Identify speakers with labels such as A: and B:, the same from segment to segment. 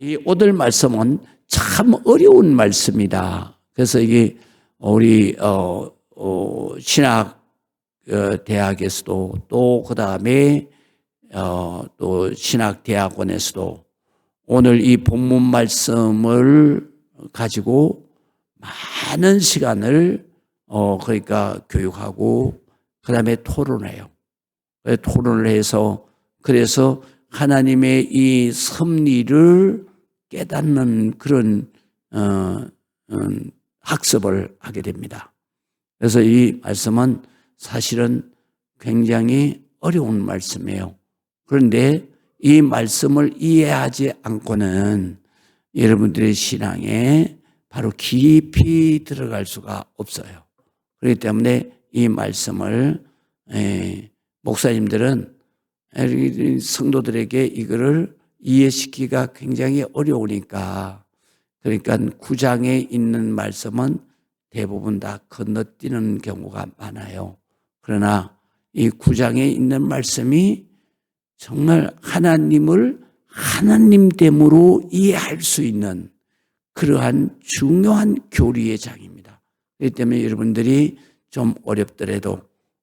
A: 이 오늘 말씀은 참 어려운 말씀이다. 그래서 이게 우리 신학 대학에서도 또 그다음에 또 신학 대학원에서도 오늘 이 본문 말씀을 가지고 많은 시간을 그러니까 교육하고 그다음에 토론해요. 토론을 해서 그래서 하나님의 이 섭리를 깨닫는 그런 학습을 하게 됩니다. 그래서 이 말씀은 사실은 굉장히 어려운 말씀이에요. 그런데 이 말씀을 이해하지 않고는 여러분들의 신앙에 바로 깊이 들어갈 수가 없어요. 그렇기 때문에 이 말씀을 목사님들은 성도들에게 이거를 이해시키기가 굉장히 어려우니까 그러니까 9장에 있는 말씀은 대부분 다 건너뛰는 경우가 많아요. 그러나 이 9장에 있는 말씀이 정말 하나님을 하나님됨으로 이해할 수 있는 그러한 중요한 교리의 장입니다. 그렇기 때문에 여러분들이 좀 어렵더라도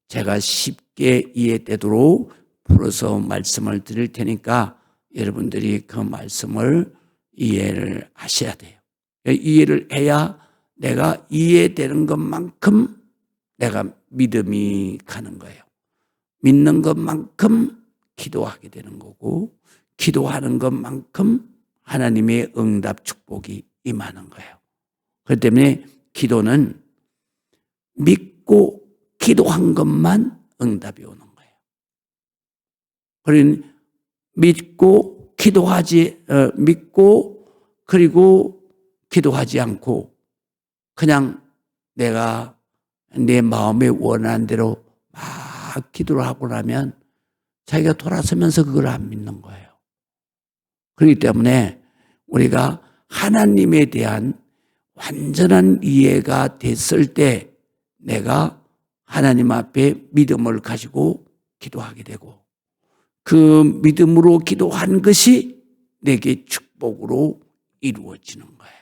A: 제가 쉽게 이해되도록 풀어서 말씀을 드릴 테니까 여러분들이 그 말씀을 이해를 하셔야 돼요. 이해를 해야 내가 이해되는 것만큼 내가 믿음이 가는 거예요. 믿는 것만큼 기도하게 되는 거고 기도하는 것만큼 하나님의 응답 축복이 임하는 거예요. 그렇기 때문에 기도는 믿고 기도한 것만 응답이 오는 거예요. 그러니 믿고 믿고 그리고 기도하지 않고 그냥 내가 내 마음에 원하는 대로 막 기도를 하고 나면 자기가 돌아서면서 그걸 안 믿는 거예요. 그렇기 때문에 우리가 하나님에 대한 완전한 이해가 됐을 때 내가 하나님 앞에 믿음을 가지고 기도하게 되고 그 믿음으로 기도한 것이 내게 축복으로 이루어지는 거예요.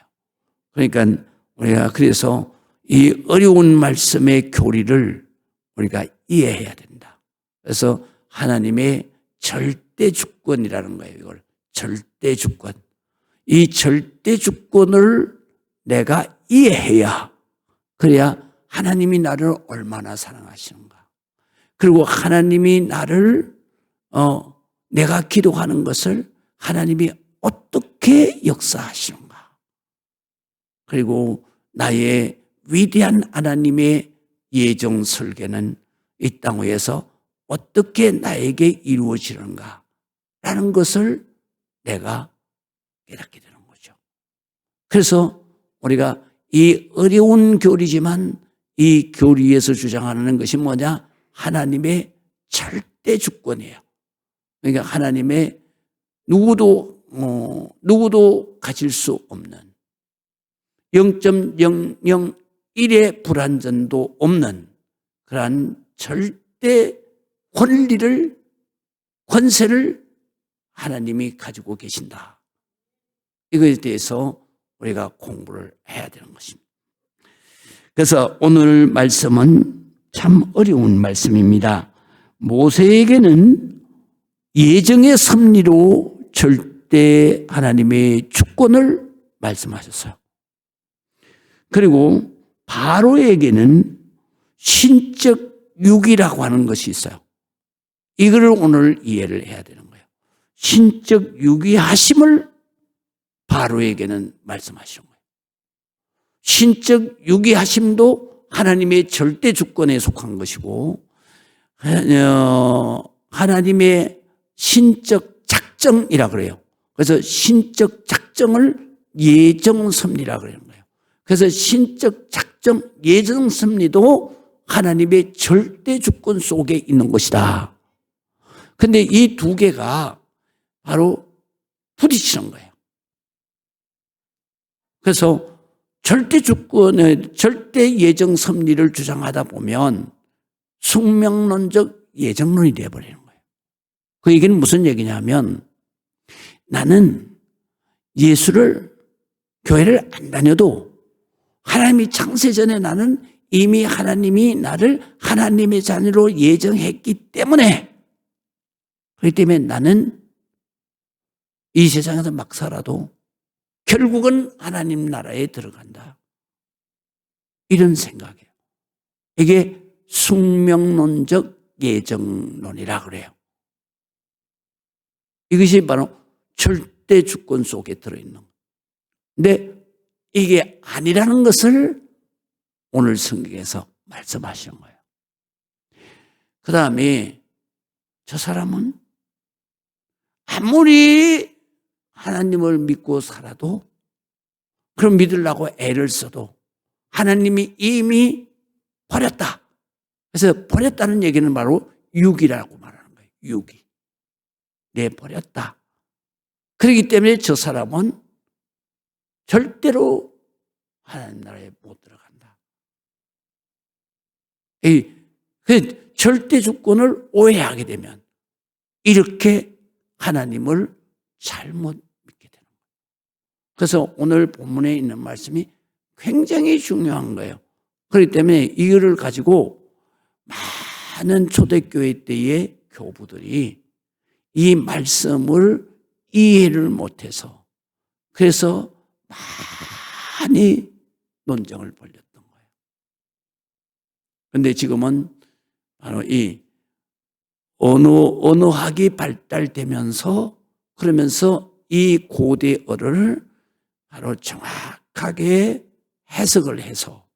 A: 그러니까 우리가 그래서 이 어려운 말씀의 교리를 우리가 이해해야 된다. 그래서 하나님의 절대 주권이라는 거예요. 이걸 절대 주권. 이 절대 주권을 내가 이해해야 그래야 하나님이 나를 얼마나 사랑하시는가. 그리고 하나님이 나를 내가 기도하는 것을 하나님이 어떻게 역사하시는가. 그리고 나의 위대한 하나님의 예정 설계는 이 땅 위에서 어떻게 나에게 이루어지는가 라는 것을 내가 깨닫게 되는 거죠. 그래서 우리가 이 어려운 교리지만 이 교리에서 주장하는 것이 뭐냐? 하나님의 절대 주권이에요. 그러니까 하나님의 누구도 가질 수 없는 0.001의 불완전도 없는 그러한 절대 권세를 하나님이 가지고 계신다. 이거에 대해서 우리가 공부를 해야 되는 것입니다. 그래서 오늘 말씀은 참 어려운 말씀입니다. 모세에게는 예정의 섭리로 절대 하나님의 주권을 말씀하셨어요. 그리고 바로에게는 신적 유기라고 하는 것이 있어요. 이거를 오늘 이해를 해야 되는 거예요. 신적 유기하심을 바로에게는 말씀하시는 거예요. 신적 유기하심도 하나님의 절대 주권에 속한 것이고 하나님의 신적 작정이라고 그래요. 그래서 신적 작정을 예정 섭리라고 그러는 거예요. 그래서 신적 작정, 예정 섭리도 하나님의 절대 주권 속에 있는 것이다. 근데 이 두 개가 바로 부딪히는 거예요. 그래서 절대 주권의 절대 예정 섭리를 주장하다 보면 숙명론적 예정론이 되어버리는 거예요. 그 얘기는 무슨 얘기냐면 나는 교회를 안 다녀도 하나님이 창세전에 나는 이미 하나님이 나를 하나님의 자녀로 예정했기 때문에, 그렇기 때문에 나는 이 세상에서 막 살아도 결국은 하나님 나라에 들어간다. 이런 생각이에요. 이게 숙명론적 예정론이라 그래요. 이것이 바로 절대 주권 속에 들어있는 거예요. 근데 이게 아니라는 것을 오늘 성경에서 말씀하시는 거예요. 그 다음에 저 사람은 아무리 하나님을 믿고 살아도, 그럼 믿으려고 애를 써도 하나님이 이미 버렸다. 그래서 버렸다는 얘기는 바로 유기라고 말하는 거예요. 유기. 내 버렸다. 그렇기 때문에 저 사람은 절대로 하나님 나라에 못 들어간다. 그 절대 주권을 오해하게 되면 이렇게 하나님을 잘못 믿게 되는 거예요. 그래서 오늘 본문에 있는 말씀이 굉장히 중요한 거예요. 그렇기 때문에 이거를 가지고 많은 초대교회 때의 교부들이 이 말씀을 이해를 못해서, 그래서 많이 논쟁을 벌였던 거예요. 그런데 지금은 바로 이 언어학이 발달되면서, 그러면서 이 고대어를 바로 정확하게 해석을 해서,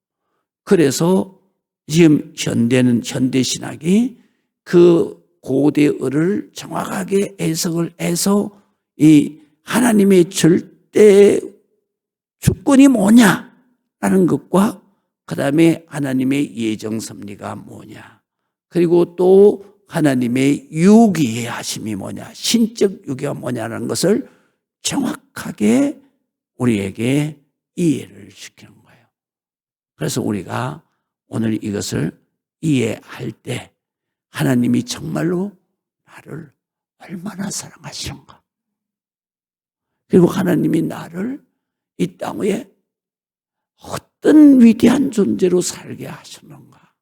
A: 그래서 지금 현대 신학이 그 고대어를 정확하게 해석을 해서 이 하나님의 절대 주권이 뭐냐라는 것과, 그 다음에 하나님의 예정 섭리가 뭐냐, 그리고 또 하나님의 유기의 하심이 뭐냐, 신적 유기가 뭐냐라는 것을 정확하게 우리에게 이해를 시키는 거예요. 그래서 우리가 오늘 이것을 이해할 때 하나님이 정말로 나를 얼마나 사랑하시는가, 그리고 하나님이 나를 이 땅 위에 어떤 위대한 존재로 살게 하셨는가,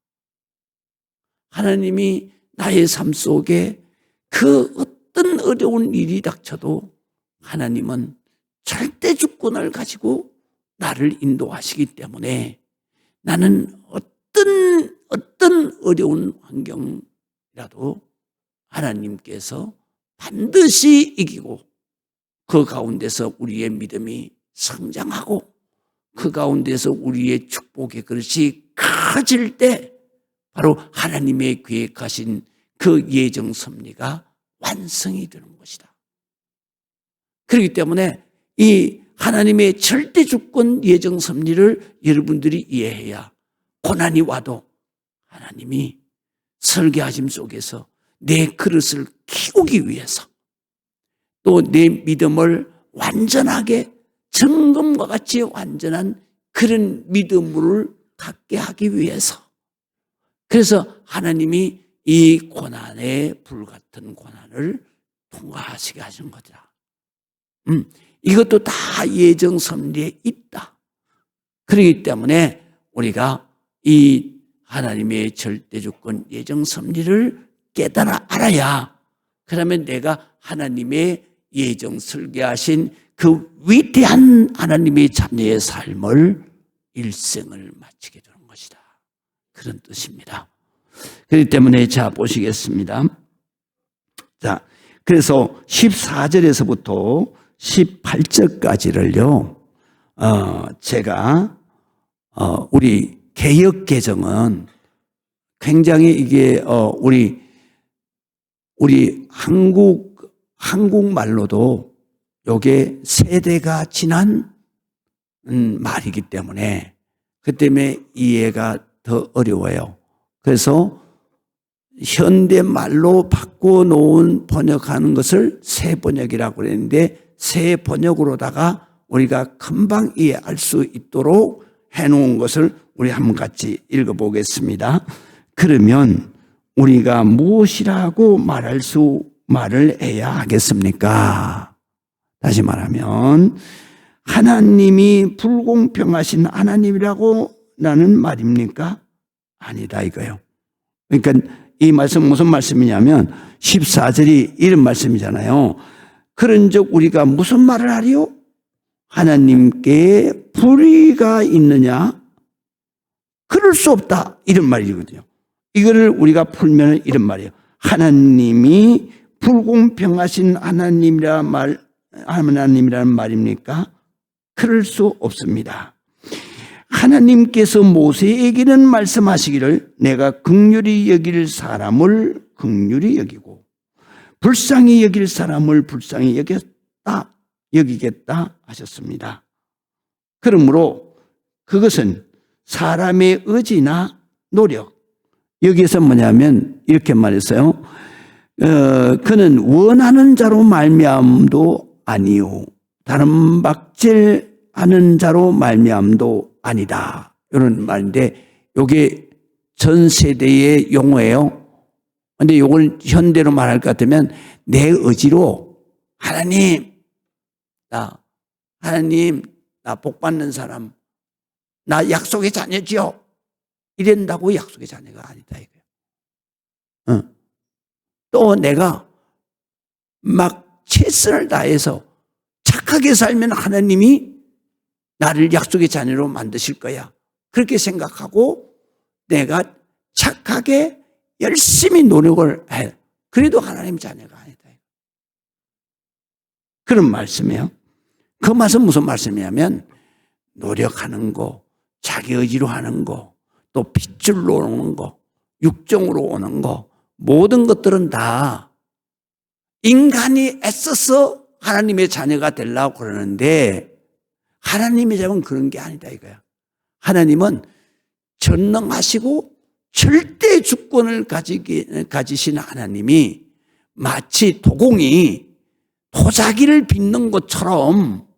A: 하나님이 나의 삶 속에 그 어떤 어려운 일이 닥쳐도 하나님은 절대 주권을 가지고 나를 인도하시기 때문에 나는 어떤 어려운 환경이라도 하나님께서 반드시 이기고, 그 가운데서 우리의 믿음이 성장하고, 그 가운데서 우리의 축복의 그릇이 커질 때 바로 하나님의 계획하신 그 예정 섭리가 완성이 되는 것이다. 그렇기 때문에 이 하나님의 절대 주권 예정 섭리를 여러분들이 이해해야 고난이 와도 하나님이 설계하심 속에서 내 그릇을 키우기 위해서, 또 내 믿음을 완전하게 정금과 같이 완전한 그런 믿음을 갖게 하기 위해서, 그래서 하나님이 이 고난에 불같은 고난을 통과하시게 하신 거다. 이것도 다 예정 섭리에 있다. 그렇기 때문에 우리가 이 하나님의 절대주권 예정 섭리를 깨달아 알아야, 그러면 내가 하나님의 예정 설계하신 그 위대한 하나님의 자녀의 삶을 일생을 마치게 되는 것이다. 그런 뜻입니다. 그렇기 때문에 자 보시겠습니다. 자, 그래서 14절에서부터 18절까지를요, 제가 우리 개역 개정은 굉장히 이게 우리 한국말로도 요게 세대가 지난 말이기 때문에 그 때문에 이해가 더 어려워요. 그래서 현대말로 바꿔놓은 번역하는 것을 새 번역이라고 그랬는데, 새 번역으로다가 우리가 금방 이해할 수 있도록 해놓은 것을 우리 한번 같이 읽어보겠습니다. 그러면 우리가 무엇이라고 말을 해야 하겠습니까? 다시 말하면 하나님이 불공평하신 하나님이라고 라는 말입니까? 아니다 이거예요. 그러니까 이 말씀 무슨 말씀이냐면 14절이 이런 말씀이잖아요. 그런즉 우리가 무슨 말을 하리요? 하나님께 불의가 있느냐? 그럴 수 없다 이런 말이거든요. 이거를 우리가 풀면 이런 말이에요. 하나님이 불공평하신 하나님이라는 말입니까? 그럴 수 없습니다. 하나님께서 모세에게는 말씀하시기를 내가 긍휼히 여길 사람을 긍휼히 여기고 불쌍히 여길 사람을 불쌍히 여기겠다 하셨습니다. 그러므로 그것은 사람의 의지나 노력, 여기에서 뭐냐면 이렇게 말했어요. 그는 원하는 자로 말미암도 아니요 다른 박질하는 자로 말미암도 아니다. 이런 말인데 이게 전 세대의 용어예요. 그런데 이걸 현대로 말할 것 같으면 내 의지로 하나님 나 복 받는 사람, 나 약속의 자녀지요. 이런다고 약속의 자녀가 아니다 이거예요. 또 내가 막 최선을 다해서 착하게 살면 하나님이 나를 약속의 자녀로 만드실 거야. 그렇게 생각하고 내가 착하게 열심히 노력을 해. 그래도 하나님 자녀가 아니다. 그런 말씀이에요. 그 말은 무슨 말씀이냐면 노력하는 거, 자기 의지로 하는 거, 또 핏줄로 오는 거, 육정으로 오는 거, 모든 것들은 다 인간이 애써서 하나님의 자녀가 되려고 그러는데 하나님의 자녀는 그런 게 아니다 이거야. 하나님은 전능하시고 절대 주권을 가지신 하나님이 마치 도공이 도자기를 빚는 것처럼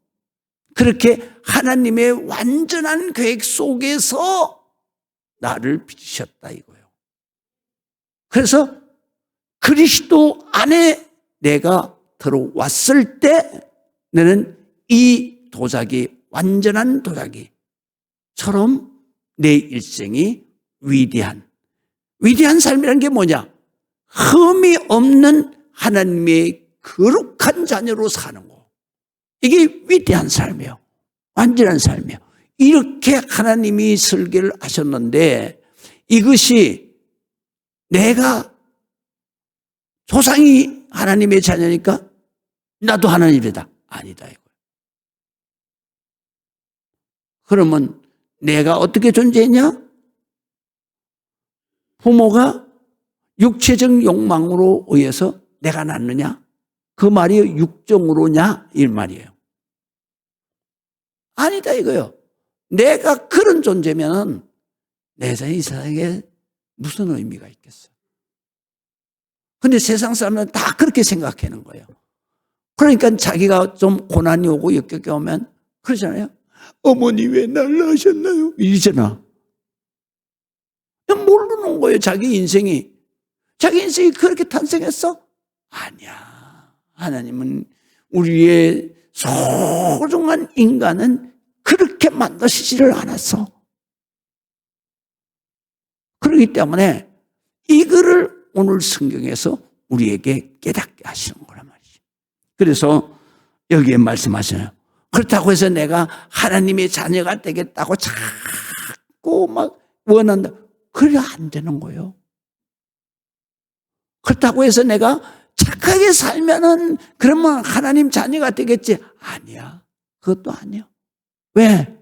A: 그렇게 하나님의 완전한 계획 속에서 나를 빚으셨다 이거예요. 그래서 그리스도 안에 내가 들어왔을 때 너는 이 도자기, 완전한 도자기처럼 내 일생이 위대한 삶이라는 게 뭐냐? 흠이 없는 하나님의 거룩한 자녀로 사는 거. 이게 위대한 삶이에요. 완전한 삶이에요. 이렇게 하나님이 설계를 하셨는데 이것이 내가 조상이 하나님의 자녀니까 나도 하나님이다. 아니다 이거예요. 그러면 내가 어떻게 존재했냐? 부모가 육체적 욕망으로 의해서 내가 낳느냐? 그 말이 육정으로냐? 이 말이에요. 아니다 이거요. 내가 그런 존재면 내 이 세상에 무슨 의미가 있겠어? 근데 세상 사람은 다 그렇게 생각하는 거예요. 그러니까 자기가 좀 고난이 오고 역경이 오면 그러잖아요. 어머니 왜 날 낳으셨나요? 이러잖아. 모르는 거예요. 자기 인생이 그렇게 탄생했어? 아니야. 하나님은 우리의 소중한 인간은 그렇게 만드시지를 않았어. 그렇기 때문에 이거를 오늘 성경에서 우리에게 깨닫게 하시는 거란 말이죠. 그래서 여기에 말씀하시나요? 그렇다고 해서 내가 하나님의 자녀가 되겠다고 자꾸 막 원한다. 그래 안 되는 거예요. 그렇다고 해서 내가 착하게 살면은 그러면 하나님 자녀가 되겠지? 아니야. 그것도 아니야. 왜?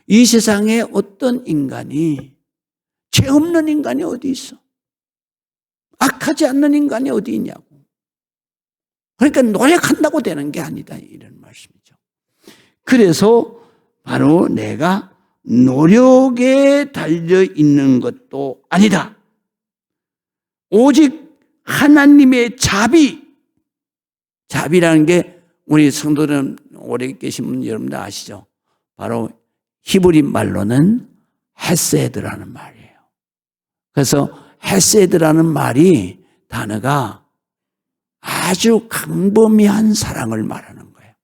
A: 이 세상에 어떤 인간이 죄 없는 인간이 어디 있어? 악하지 않는 인간이 어디 있냐고. 그러니까 노력한다고 되는 게 아니다 이런 말씀이죠. 그래서 바로 내가 노력에 달려 있는 것도 아니다. 오직 하나님의 자비라는 게 우리 성도들 오래 계신 분 여러분들 아시죠? 바로 히브리 말로는 헤세드라는 말이에요. 그래서 헤세드라는 말이 단어가 아주 광범위한 사랑을 말하는 거예요.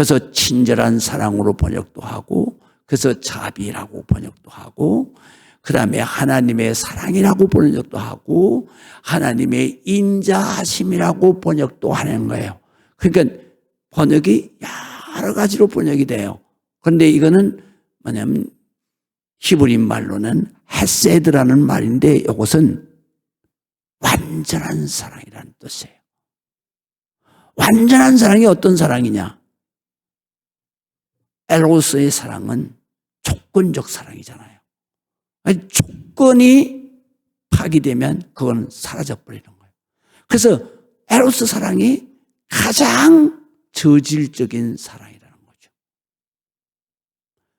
A: 그래서 친절한 사랑으로 번역도 하고, 그래서 자비라고 번역도 하고, 그 다음에 하나님의 사랑이라고 번역도 하고, 하나님의 인자하심이라고 번역도 하는 거예요. 그러니까 번역이 여러 가지로 번역이 돼요. 그런데 이거는 뭐냐면 히브리 말로는 헤세드라는 말인데 이것은 완전한 사랑이라는 뜻이에요. 완전한 사랑이 어떤 사랑이냐? 에로스의 사랑은 조건적 사랑이잖아요. 아니, 조건이 파기되면 그건 사라져버리는 거예요. 그래서 에로스 사랑이 가장 저질적인 사랑이라는 거죠.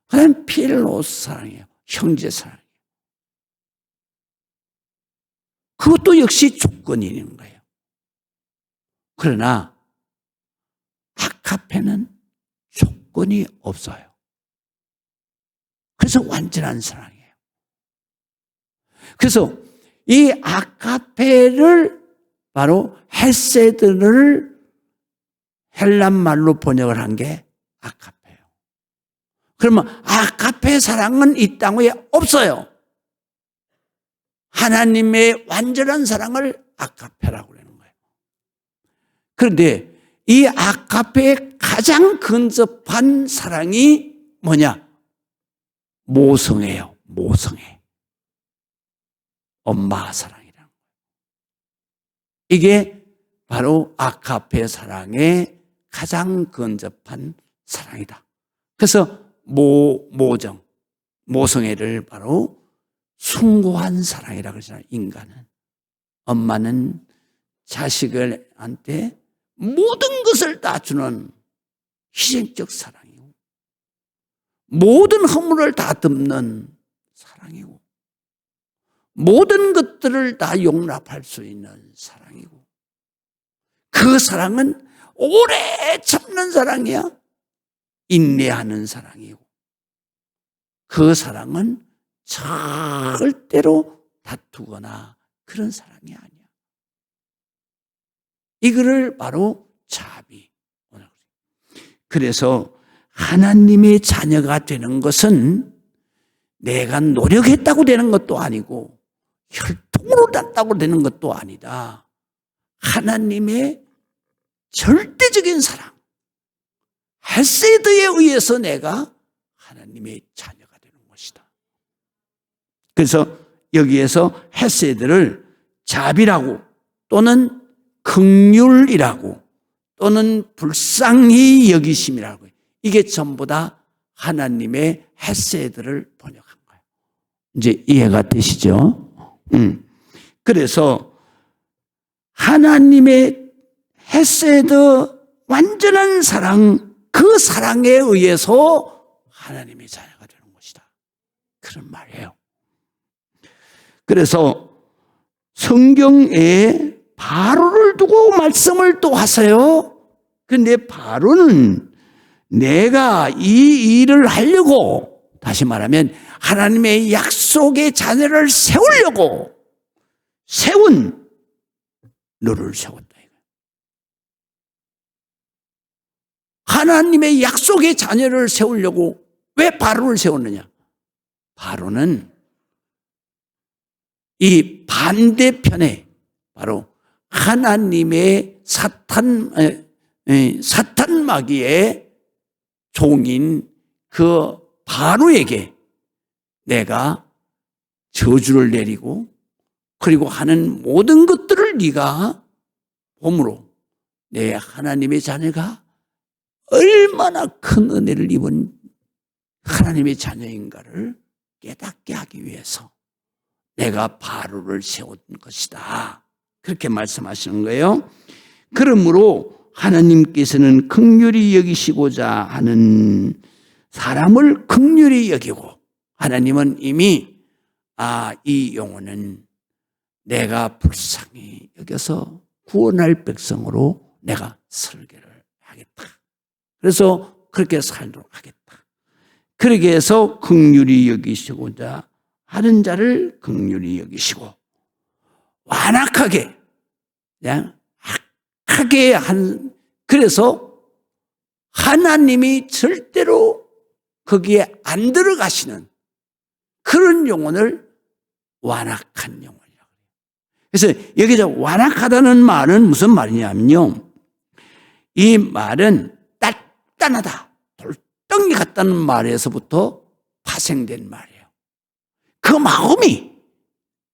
A: 그 다음에 필로스 사랑이에요. 형제 사랑이에요. 그것도 역시 조건이 있는 거예요. 그러나 아가페는 조건이 없어요. 그래서 완전한 사랑이에요. 그래서 이 아가페를 바로 헤세드를 헬란 말로 번역을 한 게 아가페예요. 그러면 아가페 사랑은 이 땅에 없어요. 하나님의 완전한 사랑을 아가페라고 하는 거예요. 그런데 이 아가페의 가장 근접한 사랑이 뭐냐? 모성애예요. 모성애. 엄마 사랑이라는 거예요. 이게 바로 아가페 사랑의 가장 근접한 사랑이다. 그래서 모정, 모성애를 바로 숭고한 사랑이라고 그러잖아요. 인간은. 엄마는 자식한테 모든 것을 다 주는 희생적 사랑이고, 모든 허물을 다 덮는 사랑이고, 모든 것들을 다 용납할 수 있는 사랑이고, 그 사랑은 오래 참는 사랑이야. 인내하는 사랑이고, 그 사랑은 절대로 다투거나 그런 사랑이 아니야. 이거를 바로 자비. 그래서 하나님의 자녀가 되는 것은 내가 노력했다고 되는 것도 아니고 혈통으로 났다고 되는 것도 아니다. 하나님의 절대적인 사랑, 헤세드에 의해서 내가 하나님의 자녀가 되는 것이다. 그래서 여기에서 헤세드를 자비라고 또는 긍휼이라고 또는 불쌍히 여기심이라고, 이게 전부 다 하나님의 헤세드를 번역한 거예요. 이제 이해가 되시죠? 그래서 하나님의 헤세드 완전한 사랑, 그 사랑에 의해서 하나님의 자녀가 되는 것이다. 그런 말이에요. 그래서 성경에 바로를 두고 말씀을 또 하세요. 그런데 바로는 내가 이 일을 하려고, 다시 말하면 하나님의 약속의 자녀를 세우려고 세운 너를 세웠다. 하나님의 약속의 자녀를 세우려고 왜 바로를 세웠느냐? 바로는 이 반대편에 바로 하나님의 사탄 마귀의 종인 그 바로에게 내가 저주를 내리고 그리고 하는 모든 것들을 네가 봄으로 내 하나님의 자녀가 얼마나 큰 은혜를 입은 하나님의 자녀인가를 깨닫게 하기 위해서 내가 바로를 세운 것이다. 그렇게 말씀하시는 거예요. 그러므로 하나님께서는 긍휼히 여기시고자 하는 사람을 긍휼히 여기고, 하나님은 이미 이 영혼은 내가 불쌍히 여겨서 구원할 백성으로 내가 설계를 하겠다. 그래서 그렇게 살도록 하겠다. 그렇게 해서 긍휼히 여기시고자 하는 자를 긍휼히 여기시고, 완악하게 그냥 악하게 한, 그래서 하나님이 절대로 거기에 안 들어가시는 그런 영혼을 완악한 영혼이라고 해요. 그래서 여기서 완악하다는 말은 무슨 말이냐면요, 이 말은 단단하다, 돌덩이 같다는 말에서부터 파생된 말이에요. 그 마음이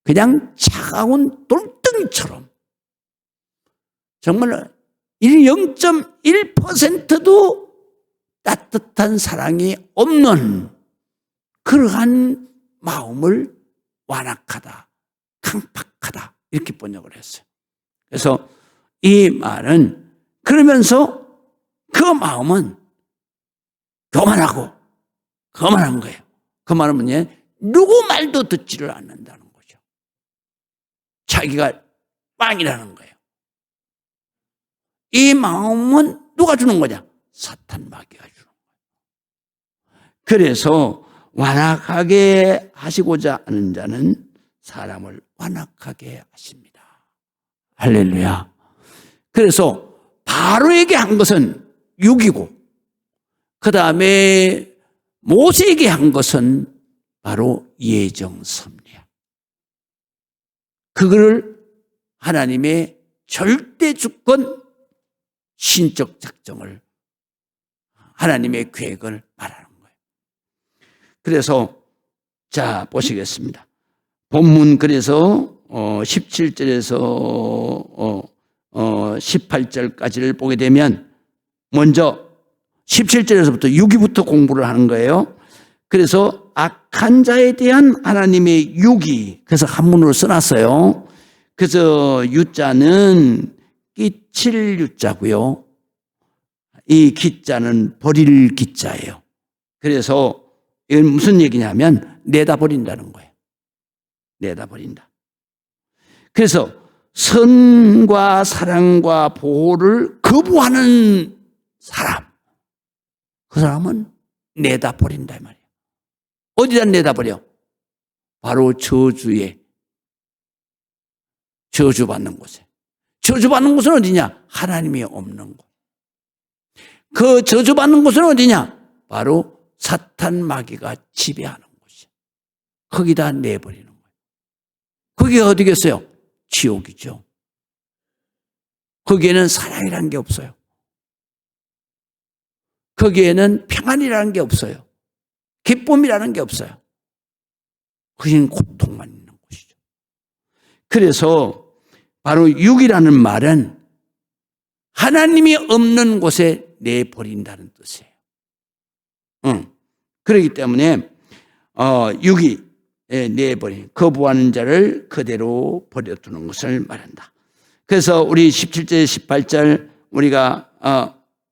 A: 그냥 차가운 돌덩이처럼 정말 0.1%도 따뜻한 사랑이 없는 그러한 마음을 완악하다, 강팍하다 이렇게 번역을 했어요. 그래서 이 말은 그러면서 그 마음은 교만한 거예요. 그 말은 뭐냐? 누구 말도 듣지를 않는다는 거죠. 자기가 빵이라는 거예요. 이 마음은 누가 주는 거냐? 사탄 마귀가 주는 거예요. 그래서 완악하게 하시고자 하는 자는 사람을 완악하게 하십니다. 할렐루야. 그래서 바로에게 한 것은 육이고, 그 다음에 모세에게 한 것은 바로 예정섭리야. 그거를 하나님의 절대 주권 신적 작정을, 하나님의 계획을 말하는 거예요. 그래서 자 보시겠습니다. 본문 그래서 17절에서 18절까지를 보게 되면 먼저 17절에서부터 6위부터 공부를 하는 거예요. 그래서 악한 자에 대한 하나님의 유기, 그래서 한문으로 써놨어요. 그래서 유자는 끼칠 유자고요, 이 기자는 버릴 기자예요. 그래서 이건 무슨 얘기냐면 내다버린다는 거예요. 내다버린다. 그래서 선과 사랑과 보호를 거부하는 사람, 그 사람은 내다버린다 이 말이에요. 어디다 내다버려? 바로 저주받는 곳에. 저주받는 곳은 어디냐? 하나님이 없는 곳. 그 저주받는 곳은 어디냐? 바로 사탄 마귀가 지배하는 곳이야. 거기다 내버리는 거예요. 거기가 어디겠어요? 지옥이죠. 거기에는 사랑이라는 게 없어요. 거기에는 평안이라는 게 없어요. 기쁨이라는 게 없어요. 거기는 고통만 있는 곳이죠. 그래서 바로 육이라는 말은 하나님이 없는 곳에 내버린다는 뜻이에요. 그렇기 때문에 육이 내버린, 거부하는 자를 그대로 버려두는 것을 말한다. 그래서 우리 17절 18절 우리가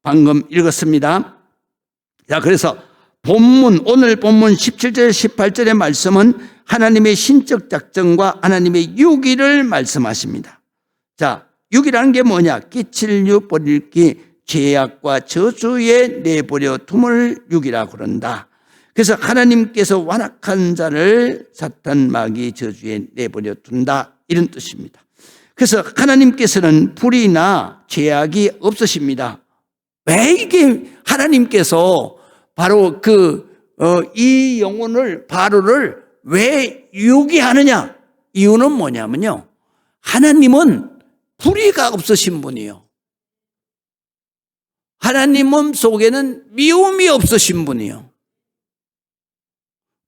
A: 방금 읽었습니다. 자, 그래서 오늘 본문 17절 18절의 말씀은 하나님의 신적 작정과 하나님의 유기를 말씀하십니다. 자, 유기라는 게 뭐냐? 끼칠 유, 버릴 기, 죄악과 저주에 내버려 둠을 유기라 그런다. 그래서 하나님께서 완악한 자를 사탄 마귀 저주에 내버려 둔다, 이런 뜻입니다. 그래서 하나님께서는 불의나 죄악이 없으십니다. 왜 이게 하나님께서 바로 이 영혼을, 바로를 왜 유기하느냐? 이유는 뭐냐면요, 하나님은 불의가 없으신 분이에요. 하나님 몸 속에는 미움이 없으신 분이에요.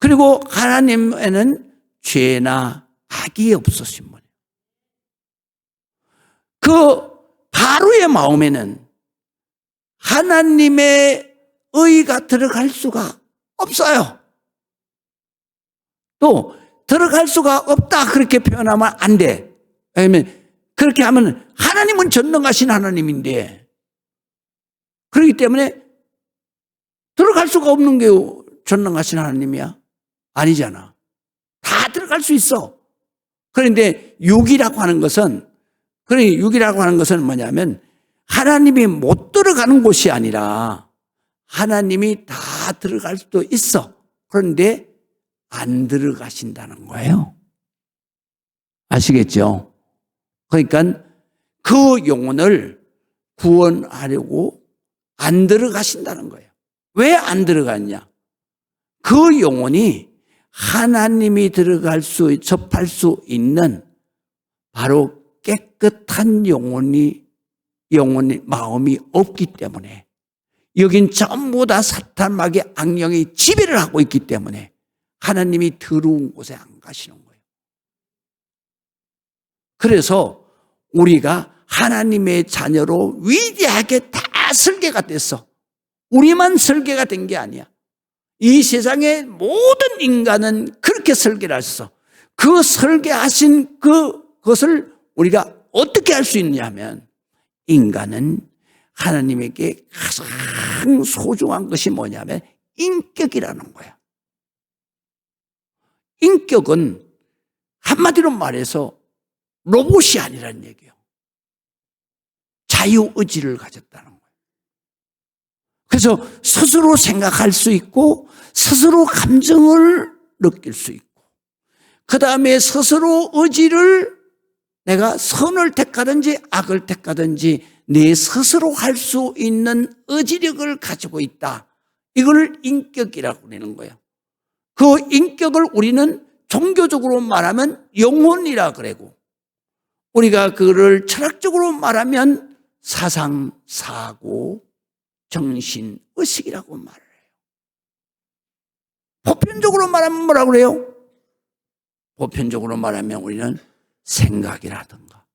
A: 그리고 하나님에는 죄나 악이 없으신 분이에요. 그 바로의 마음에는 하나님의 의가 들어갈 수가 없어요. 또 들어갈 수가 없다 그렇게 표현하면 안 돼. 왜냐하면 그렇게 하면 하나님은 전능하신 하나님인데, 그렇기 때문에 들어갈 수가 없는 게 전능하신 하나님이야? 아니잖아. 다 들어갈 수 있어. 그런데 육이라고 하는 것은 뭐냐면 하나님이 못 들어가는 곳이 아니라 하나님이 다 들어갈 수도 있어. 그런데 안 들어가신다는 거예요. 아시겠죠? 그러니까 그 영혼을 구원하려고 안 들어가신다는 거예요. 왜 안 들어갔냐? 그 영혼이 하나님이 접할 수 있는 바로 깨끗한 마음이 없기 때문에, 여긴 전부 다 사탄 마귀 악령이 지배를 하고 있기 때문에 하나님이 더러운 곳에 안 가시는 거예요. 그래서 우리가 하나님의 자녀로 위대하게 다 설계가 됐어. 우리만 설계가 된 게 아니야. 이 세상의 모든 인간은 그렇게 설계를 했어. 그 설계하신 그것을 우리가 어떻게 할 수 있느냐 하면, 인간은 하나님에게 가장 소중한 것이 뭐냐면 인격이라는 거야. 인격은 한마디로 말해서 로봇이 아니라는 얘기예요. 자유의지를 가졌다는 거예요. 그래서 스스로 생각할 수 있고 스스로 감정을 느낄 수 있고, 그 다음에 스스로 의지를, 내가 선을 택하든지 악을 택하든지 내 스스로 할 수 있는 의지력을 가지고 있다. 이걸 인격이라고 하는 거예요. 그 인격을 우리는 종교적으로 말하면 영혼이라 그러고, 우리가 그를 철학적으로 말하면 사상, 사고, 정신, 의식이라고 말을 해요. 보편적으로 말하면 뭐라고 그래요? 보편적으로 말하면 우리는 생각이라든가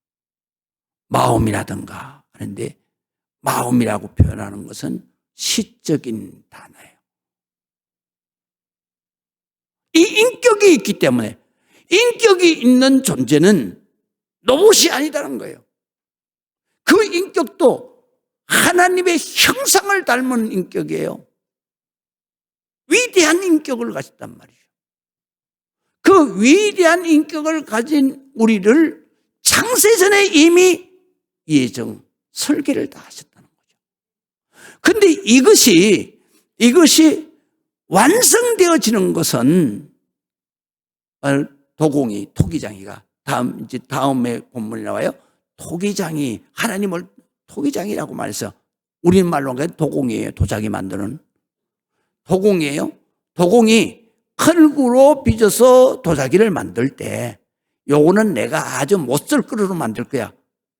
A: 마음이라든가 하는데, 마음이라고 표현하는 것은 시적인 단어예요. 이 인격이 있기 때문에, 인격이 있는 존재는 로봇이 아니다는 거예요. 그 인격도 하나님의 형상을 닮은 인격이에요. 위대한 인격을 가졌단 말이죠. 그 위대한 인격을 가진 우리를 창세전에 이미 예정, 설계를 다 하셨다는 거죠. 그런데 이것이 완성되어지는 것은, 토기장이가 다음에 본문에 나와요. 토기장이 하나님을 토기장이라고 말해서, 우리말로 도공이에요. 도자기 만드는 도공이에요. 도공이 칼구로 빚어서 도자기를 만들 때, 요거는 내가 아주 못 쓸 거로 만들 거야.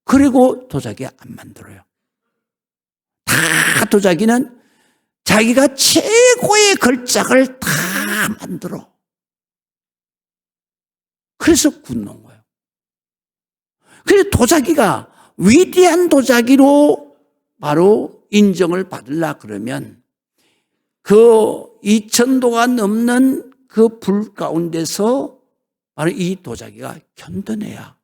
A: 그리고 도자기 안 만들어요. 다 도자기는 자기가 최고의 걸작을 다 만들어. 그래서 굳는 거예요. 그래서 도자기가 위대한 도자기로 바로 인정을 받으려 그러면, 그 2000도가 넘는 그 불 가운데서 바로 이 도자기가 견뎌내야,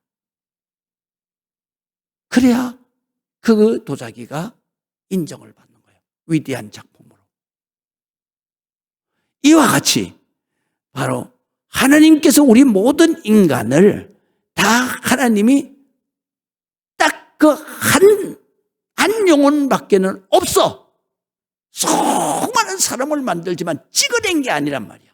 A: 그래야 그 도자기가 인정을 받는 거예요. 위대한 작품으로. 이와 같이 바로 하나님께서 우리 모든 인간을 다, 하나님이 딱 그 한 영혼밖에는 없어. 수많은 사람을 만들지만 찍어낸 게 아니란 말이야.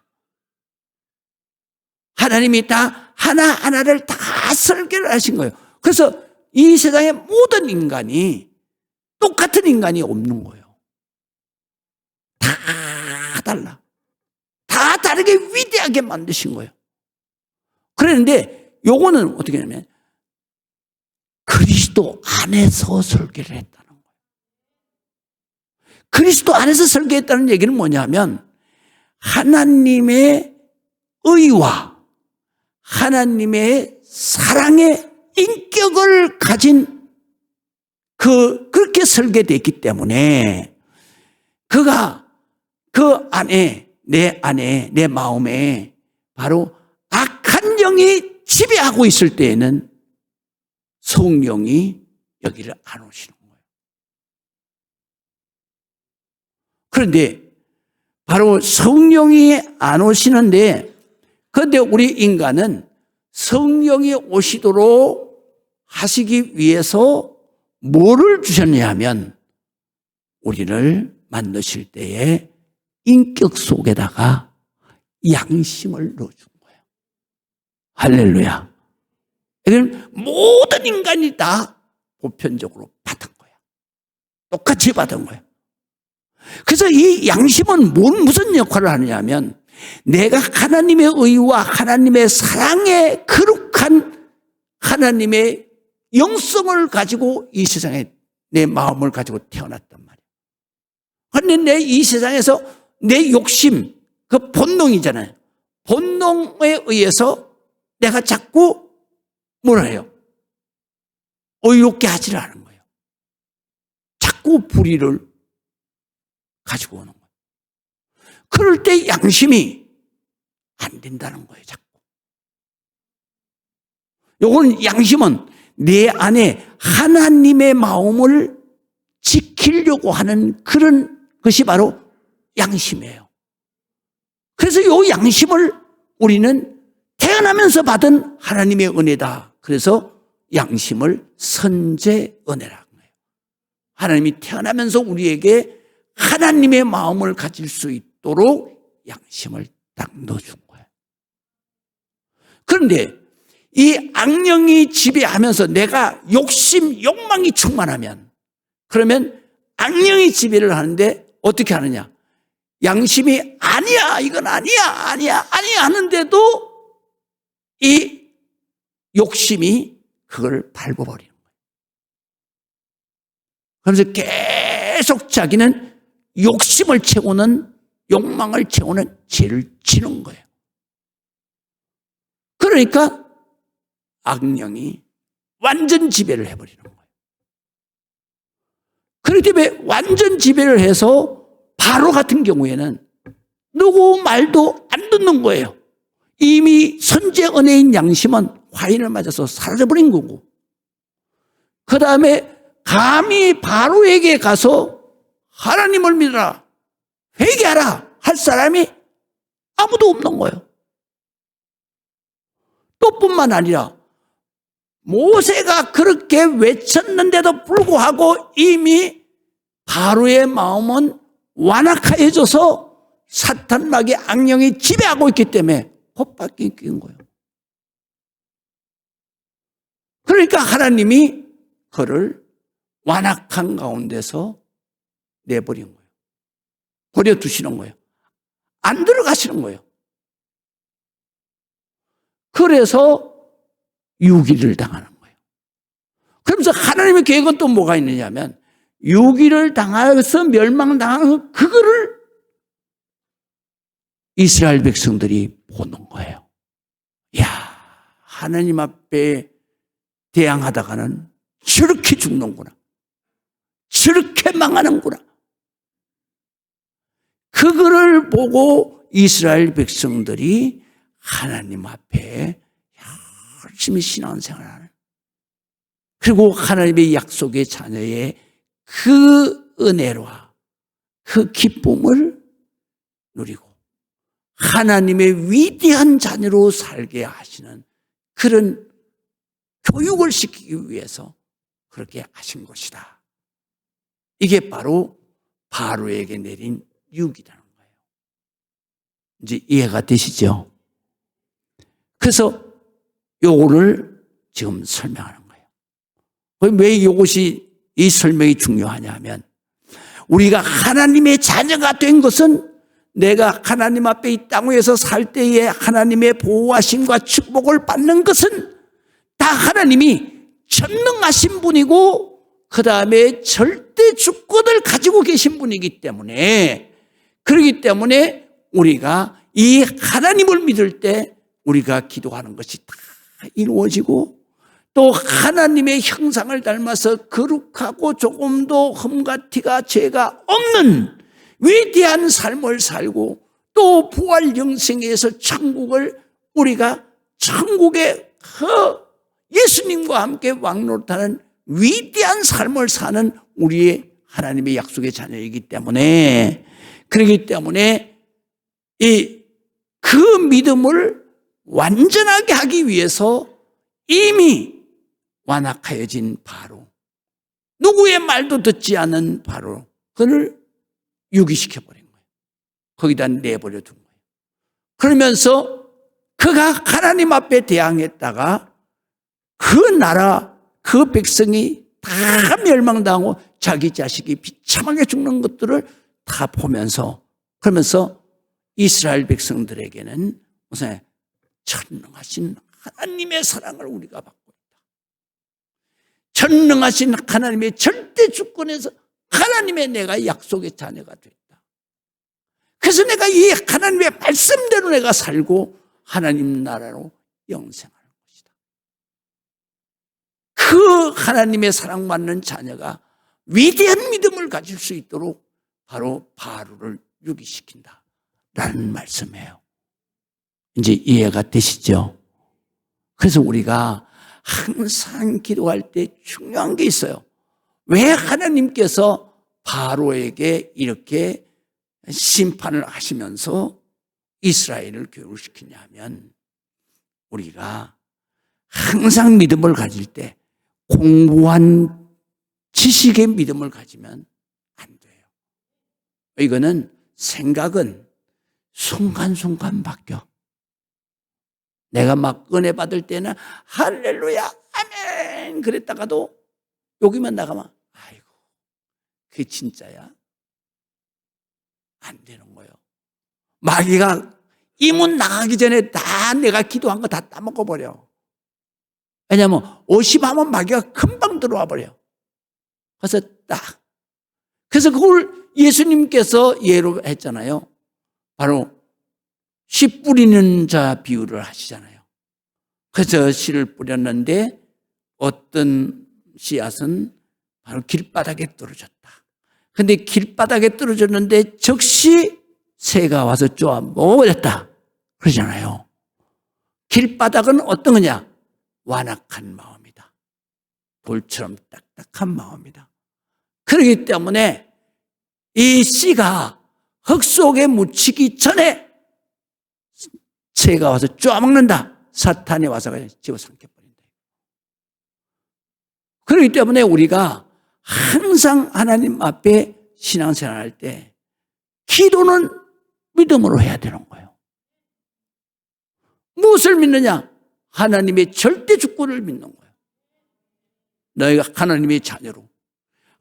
A: 하나님이 다 하나하나를 다 설계를 하신 거예요. 그래서 이 세상의 모든 인간이 똑같은 인간이 없는 거예요. 다 달라. 다 다르게 위대하게 만드신 거예요. 그런데 요거는 어떻게 하냐면 그리스도 안에서 설계를 했다는 거예요. 그리스도 안에서 설계했다는 얘기는 뭐냐면, 하나님의 의와 하나님의 사랑의 인격을 가진 그렇게 설계됐기 때문에, 그가 그 안에, 내 마음에 바로 악한 영이 지배하고 있을 때에는 성령이 여기를 안 오시는 거예요. 그런데 바로 성령이 안 오시는데, 그런데 우리 인간은 성령이 오시도록 하시기 위해서 뭐를 주셨냐 하면, 우리를 만드실 때에 인격 속에다가 양심을 넣어준 거예요. 할렐루야. 이건 모든 인간이 다 보편적으로 받은 거야. 똑같이 받은 거야. 그래서 이 양심은 무슨 역할을 하느냐면 내가 하나님의 의와 하나님의 사랑의 거룩한 하나님의 영성을 가지고 이 세상에 내 마음을 가지고 태어났단 말이에요. 그런데 내 이 세상에서 내 욕심, 그 본능이잖아요. 본능에 의해서 내가 자꾸 뭐라 해요? 의롭게 하지를 않은 거예요. 자꾸 불의를 가지고 오는 거예요. 그럴 때 양심이 안 된다는 거예요, 자꾸. 요건 양심은 내 안에 하나님의 마음을 지키려고 하는 그런 것이 바로 양심이에요. 그래서 요 양심을 우리는 태어나면서 받은 하나님의 은혜다. 그래서 양심을 선제 은혜라고 해요. 하나님이 태어나면서 우리에게 하나님의 마음을 가질 수 있도록 양심을 딱 넣어준 거예요. 그런데 이 악령이 지배하면서 내가 욕심, 욕망이 충만하면 그러면 악령이 지배를 하는데 어떻게 하느냐? 양심이 아니야, 이건 아니야 하는데도 이 욕심이 그걸 밟아버리는 거예요. 그래서 계속 자기는 욕심을 채우는, 욕망을 채우는 죄를 지는 거예요. 그러니까 악령이 완전 지배를 해버리는 거예요. 그렇기 때문에 완전 지배를 해서 바로 같은 경우에는 누구 말도 안 듣는 거예요. 이미 선제 은혜인 양심은 화인을 맞아서 사라져버린 거고, 그 다음에 감히 바로에게 가서 하나님을 믿어라, 회개하라 할 사람이 아무도 없는 거예요. 또 뿐만 아니라 모세가 그렇게 외쳤는데도 불구하고 이미 바로의 마음은 완악해져서 사탄막의 악령이 지배하고 있기 때문에 헛바퀴 낀 거예요. 그러니까 하나님이 그를 완악한 가운데서 내버린 거예요. 버려두시는 거예요. 안 들어가시는 거예요. 그래서 유기를 당하는 거예요. 그러면서 하나님의 계획은 또 뭐가 있느냐면 유기를 당해서 멸망당하는 그거를 이스라엘 백성들이 보는 거예요. 야, 하나님 앞에 대항하다가는 저렇게 죽는구나. 저렇게 망하는구나. 그거를 보고 이스라엘 백성들이 하나님 앞에 열심히 신앙생활하는, 그리고 하나님의 약속의 자녀의 그 은혜와 그 기쁨을 누리고 하나님의 위대한 자녀로 살게 하시는 그런 교육을 시키기 위해서 그렇게 하신 것이다. 이게 바로 바로에게 내린 유기라는 거예요. 이제 이해가 되시죠? 그래서 요거를 지금 설명하는 거예요. 왜 이것이 이 설명이 중요하냐면 우리가 하나님의 자녀가 된 것은 내가 하나님 앞에 이 땅 위에서 살 때에 하나님의 보호하심과 축복을 받는 것은 다 하나님이 전능하신 분이고 그 다음에 절대 주권을 가지고 계신 분이기 때문에, 그렇기 때문에 우리가 이 하나님을 믿을 때 우리가 기도하는 것이 다 이루어지고 또 하나님의 형상을 닮아서 거룩하고 조금도 흠과 티가 죄가 없는 위대한 삶을 살고 또 부활 영생에서 천국을 우리가 천국의 예수님과 함께 왕노릇하는 위대한 삶을 사는 우리의 하나님의 약속의 자녀이기 때문에, 그렇기 때문에 그 믿음을 완전하게 하기 위해서 이미 완악하여진 바로, 누구의 말도 듣지 않은 바로 그를 유기시켜버린 거예요. 거기다 내버려 둔 거예요. 그러면서 그가 하나님 앞에 대항했다가 그 나라, 그 백성이 다 멸망당하고 자기 자식이 비참하게 죽는 것들을 다 보면서 그러면서 이스라엘 백성들에게는 무슨 전능하신 하나님의 사랑을 우리가 받고 있다. 전능하신 하나님의 절대 주권에서 하나님의 내가 약속의 자녀가 됐다. 그래서 내가 이 하나님의 말씀대로 내가 살고 하나님 나라로 영생하는 것이다. 그 하나님의 사랑받는 자녀가 위대한 믿음을 가질 수 있도록 바로 바로를 유기시킨다 라는 말씀이에요. 이제 이해가 되시죠? 그래서 우리가 항상 기도할 때 중요한 게 있어요. 왜 하나님께서 바로에게 이렇게 심판을 하시면서 이스라엘을 교육시키냐 하면 우리가 항상 믿음을 가질 때 공부한 지식의 믿음을 가지면 안 돼요. 이거는 생각은 순간순간 바뀌어. 내가 막 은혜 받을 때는 할렐루야 아멘 그랬다가도 여기만 나가면 아이고 그게 진짜야? 안 되는 거예요. 마귀가 이 문 나가기 전에 다 내가 기도한 거 다 따먹어버려. 왜냐하면 오심하면 마귀가 금방 들어와 버려. 그래서 그래서 그걸 예수님께서 예로 했잖아요. 바로 씨 뿌리는 자 비유를 하시잖아요. 그래서 씨를 뿌렸는데 어떤 씨앗은 바로 길바닥에 떨어졌다. 근데 길바닥에 떨어졌는데 즉시 새가 와서 쪼아 먹어버렸다. 그러잖아요. 길바닥은 어떤 거냐? 완악한 마음이다. 돌처럼 딱딱한 마음이다. 그렇기 때문에 이 씨가 흙 속에 묻히기 전에 새가 와서 쪼아먹는다. 사탄이 와서 집어삼켜버린다. 그렇기 때문에 우리가 항상 하나님 앞에 신앙생활할 때 기도는 믿음으로 해야 되는 거예요. 무엇을 믿느냐? 하나님의 절대 주권을 믿는 거예요. 너희가 하나님의 자녀로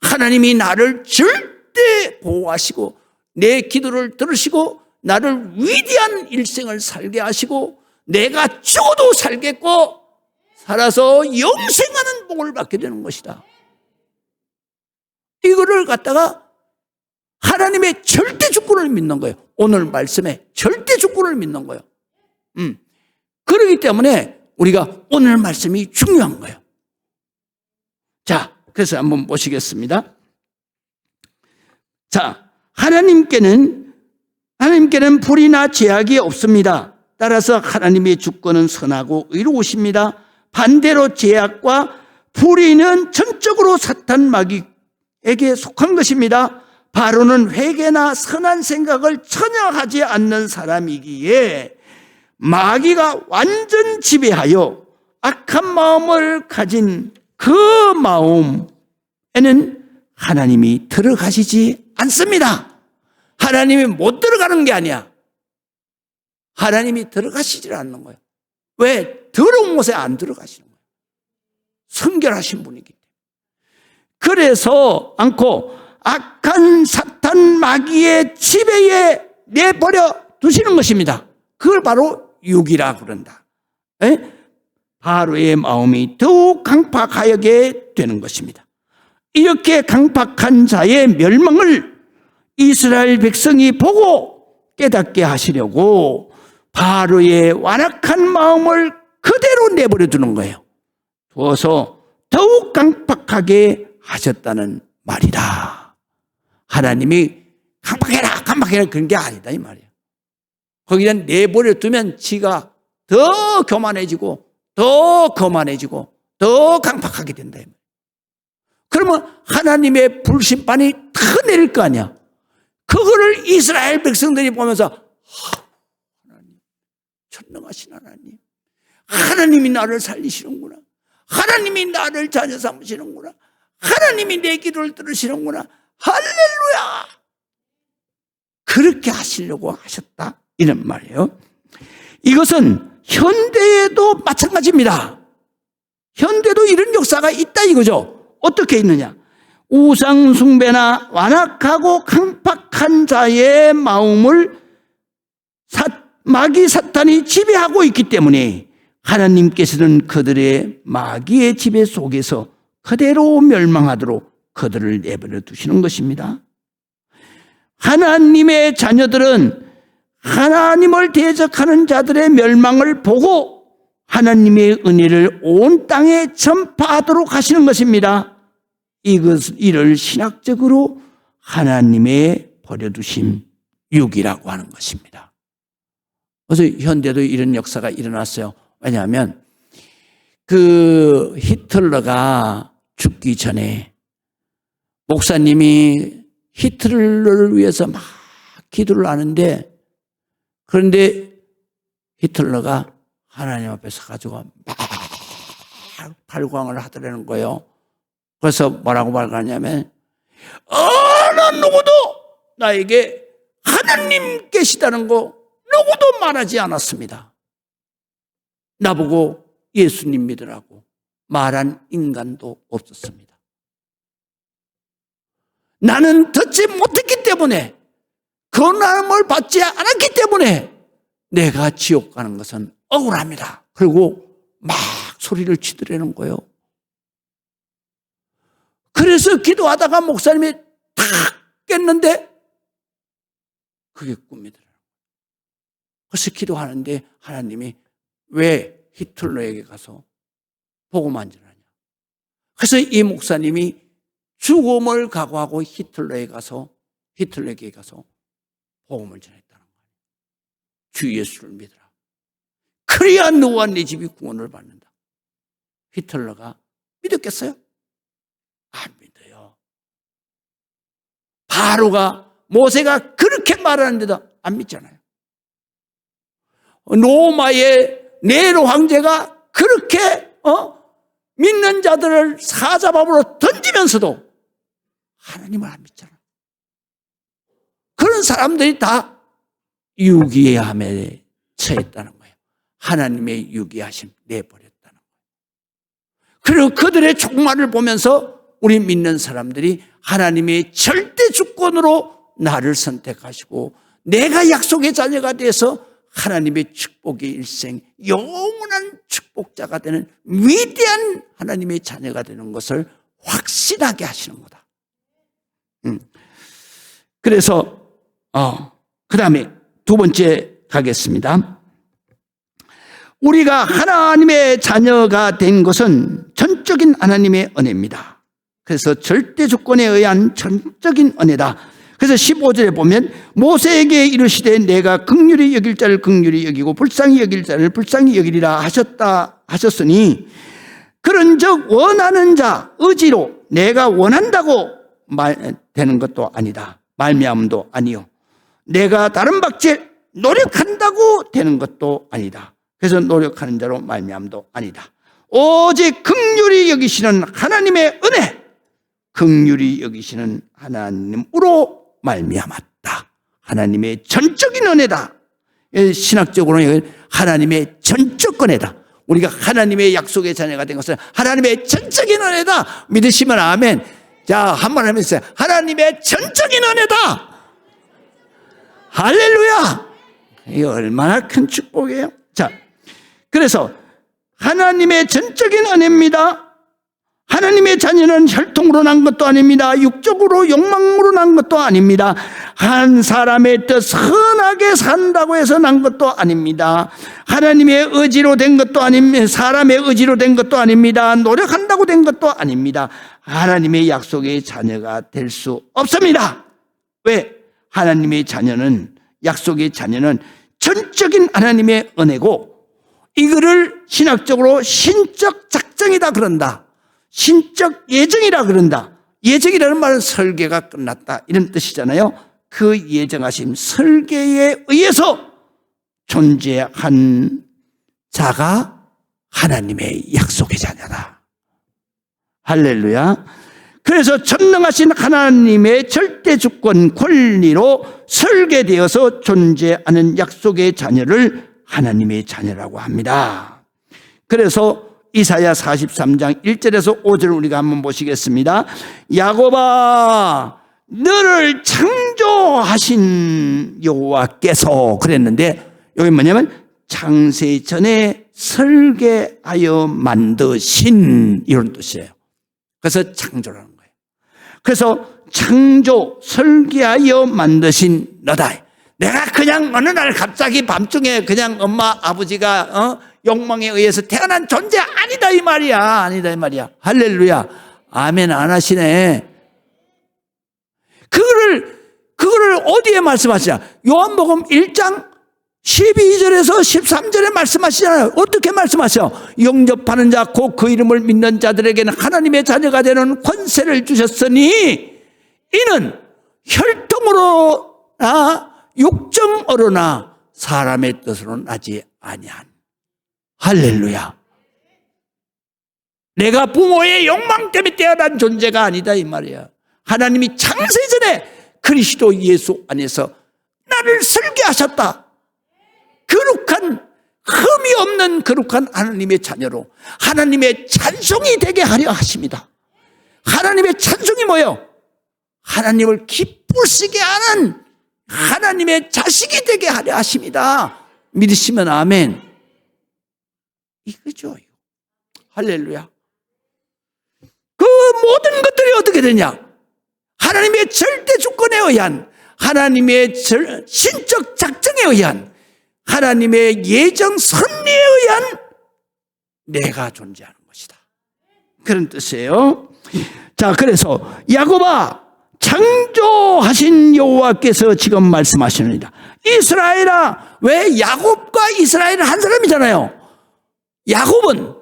A: 하나님이 나를 절대 보호하시고 내 기도를 들으시고 나를 위대한 일생을 살게 하시고 내가 죽어도 살겠고 살아서 영생하는 복을 받게 되는 것이다. 이거를 갖다가 하나님의 절대 주권을 믿는 거예요. 오늘 말씀에 절대 주권을 믿는 거예요. 그렇기 때문에 우리가 오늘 말씀이 중요한 거예요. 자, 그래서 한번 보시겠습니다. 자, 하나님께는 불이나 죄악이 없습니다. 따라서 하나님의 주권은 선하고 의로우십니다. 반대로 죄악과 불의는 전적으로 사탄 마귀에게 속한 것입니다. 바로는 회개나 선한 생각을 전혀 하지 않는 사람이기에 마귀가 완전 지배하여 악한 마음을 가진 그 마음에는 하나님이 들어가시지 않습니다. 하나님이 못 들어가는 게 아니야. 하나님이 들어가시질 않는 거예요. 왜? 더러운 곳에 안 들어가시는 거예요. 성결하신 분이기 때문에. 그래서 않고 악한 사탄 마귀의 지배에 내버려 두시는 것입니다. 그걸 바로 육이라 그런다. 바로의 마음이 더욱 강팍하게 되는 것입니다. 이렇게 강팍한 자의 멸망을 이스라엘 백성이 보고 깨닫게 하시려고 바로의 완악한 마음을 그대로 내버려 두는 거예요. 두어서 더욱 강팍하게 하셨다는 말이다. 하나님이 강팍해라 그런 게 아니다 이 말이에요. 거기다 내버려 두면 지가 더 교만해지고 더 거만해지고 더 강팍하게 된다. 그러면 하나님의 불심판이 더 내릴 거 아니야. 그거를 이스라엘 백성들이 보면서 하나님, 전능하신 하나님, 하나님이 나를 살리시는구나. 하나님이 나를 자녀 삼으시는구나. 하나님이 내 기도를 들으시는구나. 할렐루야. 그렇게 하시려고 하셨다 이런 말이에요. 이것은 현대에도 마찬가지입니다. 현대도 이런 역사가 있다 이거죠. 어떻게 있느냐? 우상숭배나 완악하고 강팍한 자의 마음을 마귀 사탄이 지배하고 있기 때문에 하나님께서는 그들의 마귀의 지배 속에서 그대로 멸망하도록 그들을 내버려 두시는 것입니다. 하나님의 자녀들은 하나님을 대적하는 자들의 멸망을 보고 하나님의 은혜를 온 땅에 전파하도록 하시는 것입니다. 이를 신학적으로 하나님의 버려두신 육이라고 하는 것입니다. 그래서 현대도 이런 역사가 일어났어요. 왜냐하면 히틀러가 죽기 전에 목사님이 히틀러를 위해서 막 기도를 하는데, 그런데 히틀러가 하나님 앞에 서가지고 막 발광을 하더라는 거예요. 그래서 뭐라고 말하냐면, 어느 누구도 나에게 하나님 계시다는 거 누구도 말하지 않았습니다. 나보고 예수님 믿으라고 말한 인간도 없었습니다. 나는 듣지 못했기 때문에, 권함을 받지 않았기 때문에 내가 지옥 가는 것은 억울합니다. 그리고 막 소리를 치더라는 거예요. 그래서 기도하다가 목사님이 탁 깼는데 그게 꿈이더라고요. 그래서 기도하는데 하나님이 왜 히틀러에게 가서 복음만 전하냐. 그래서 이 목사님이 죽음을 각오하고 히틀러에게 가서 복음을 전했다는 거예요. 주 예수를 믿으라. 그래야 너와 네 집이 구원을 받는다. 히틀러가 믿었겠어요? 안 믿어요. 바로가, 모세가 그렇게 말하는데도 안 믿잖아요. 로마의 네로 황제가 그렇게 믿는 자들을 사자밥으로 던지면서도 하나님을 안 믿잖아요. 그런 사람들이 다 유기함에 처했다는 거예요. 하나님의 유기하심 내버렸다는 거예요. 그리고 그들의 종말을 보면서 우리 믿는 사람들이 하나님의 절대 주권으로 나를 선택하시고 내가 약속의 자녀가 돼서 하나님의 축복의 일생, 영원한 축복자가 되는 위대한 하나님의 자녀가 되는 것을 확신하게 하시는 거다. 그래서 그 다음에 두 번째 가겠습니다. 우리가 하나님의 자녀가 된 것은 전적인 하나님의 은혜입니다. 그래서 절대 주권에 의한 전적인 은혜다. 그래서 15절에 보면 모세에게 이르시되 내가 긍휼히 여길 자를 긍휼히 여기고 불쌍히 여길 자를 불쌍히 여기리라 하셨으니 그런즉 원하는 자 의지로 내가 원한다고 되는 것도 아니다. 말미암음도 아니요. 내가 다른 박질 노력한다고 되는 것도 아니다. 그래서 노력하는 자로 말미암음도 아니다. 오직 긍휼히 여기시는 하나님의 은혜, 긍휼히 여기시는 하나님으로 말미암았다. 하나님의 전적인 은혜다. 신학적으로는 하나님의 전적 은혜다. 우리가 하나님의 약속의 자녀가 된 것은 하나님의 전적인 은혜다. 믿으시면 아멘. 자, 한번 하면서 하나님의 전적인 은혜다. 할렐루야. 이게 얼마나 큰 축복이에요. 자, 그래서 하나님의 전적인 은혜입니다. 하나님의 자녀는 혈통으로 난 것도 아닙니다. 육적으로 욕망으로 난 것도 아닙니다. 한 사람의 뜻 선하게 산다고 해서 난 것도 아닙니다. 하나님의 의지로 된 것도 아닙니다. 사람의 의지로 된 것도 아닙니다. 노력한다고 된 것도 아닙니다. 하나님의 약속의 자녀가 될 수 없습니다. 왜? 하나님의 자녀는, 약속의 자녀는 전적인 하나님의 은혜고, 이거를 신학적으로 신적 작정이다 그런다. 신적 예정이라 그런다. 예정이라는 말은 설계가 끝났다 이런 뜻이잖아요. 그 예정하심 설계에 의해서 존재한 자가 하나님의 약속의 자녀다. 할렐루야. 그래서 전능하신 하나님의 절대주권 권리로 설계되어서 존재하는 약속의 자녀를 하나님의 자녀라고 합니다. 그래서 이사야 43장 1절에서 5절을 우리가 한번 보시겠습니다. 야곱아, 너를 창조하신 여호와께서 그랬는데, 여기 뭐냐면 창세 전에 설계하여 만드신, 이런 뜻이에요. 그래서 창조라는 거예요. 그래서 창조, 설계하여 만드신 너다. 내가 그냥 어느 날 갑자기 밤중에 그냥 엄마 아버지가 욕망에 의해서 태어난 존재 아니다 이 말이야. 아니다 이 말이야. 할렐루야. 아멘 안 하시네. 그거를 어디에 말씀하시냐? 요한복음 1장 12절에서 13절에 말씀하시잖아요. 어떻게 말씀하셔? 영접하는 자 곧 그 이름을 믿는 자들에게는 하나님의 자녀가 되는 권세를 주셨으니 이는 혈통으로 육정으로나 사람의 뜻으로는 나지 아니한. 할렐루야. 내가 부모의 욕망 때문에 태어난 존재가 아니다 이 말이야. 하나님이 창세전에 그리스도 예수 안에서 나를 설계하셨다. 거룩한, 흠이 없는 거룩한 하나님의 자녀로 하나님의 찬송이 되게 하려 하십니다. 하나님의 찬송이 뭐예요? 하나님을 기쁘시게 하는 하나님의 자식이 되게 하려 하십니다. 믿으시면 아멘. 이거죠. 할렐루야. 그 모든 것들이 어떻게 되냐? 하나님의 절대 주권에 의한, 하나님의 신적 작정에 의한, 하나님의 예정 섭리에 의한 내가 존재하는 것이다. 그런 뜻이에요. 자, 그래서 야곱아, 창조하신 여호와께서 지금 말씀하시느니라. 이스라엘아, 왜 야곱과 이스라엘은 한 사람이잖아요. 야곱은